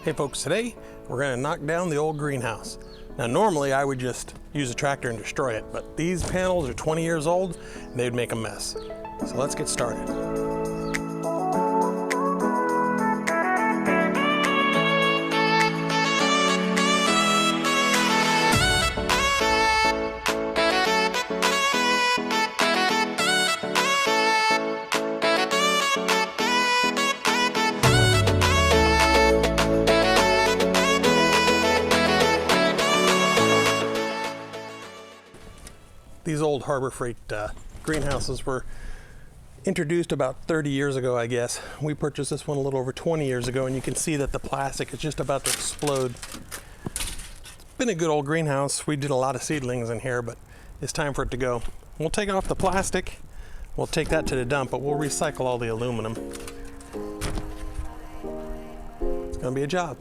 Hey folks, today we're going to knock down the old greenhouse. Now normally I would just use a tractor and destroy it, but these panels are 20 years old and they'd make a mess. So let's get started. These old Harbor Freight greenhouses were introduced about 30 years ago, I guess. We purchased this one a little over 20 years ago, and you can see that the plastic is just about to explode. It's been a good old greenhouse. We did a lot of seedlings in here, but it's time for it to go. We'll take off the plastic. We'll take that to the dump, but we'll recycle all the aluminum. It's gonna be a job.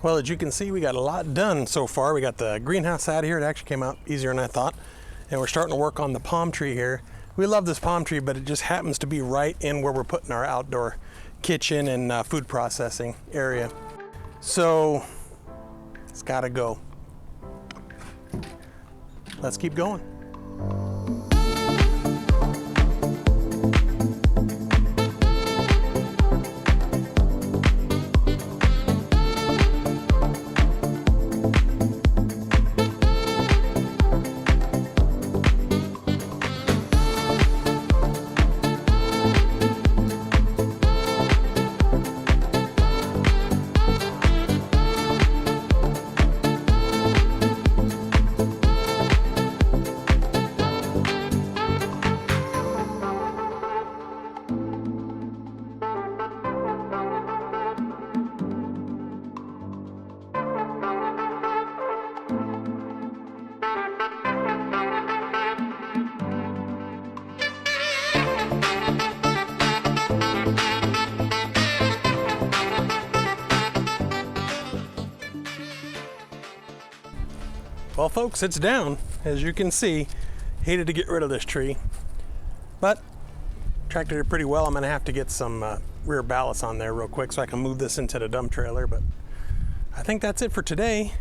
Well, as you can see, we got a lot done so far. We got the greenhouse out of here. It actually came out easier than I thought. And we're starting to work on the palm tree here. We love this palm tree, but it just happens to be right in where we're putting our outdoor kitchen and food processing area. So it's gotta go. Let's keep going. Well folks, it's down. As you can see, hated to get rid of this tree, but tractor did pretty well. I'm gonna have to get some rear ballast on there real quick so I can move this into the dump trailer, but I think that's it for today.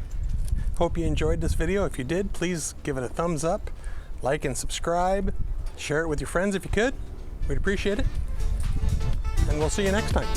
Hope you enjoyed this video. If you did, please give it a thumbs up, like and subscribe, share it with your friends if you could. We'd appreciate it, and we'll see you next time.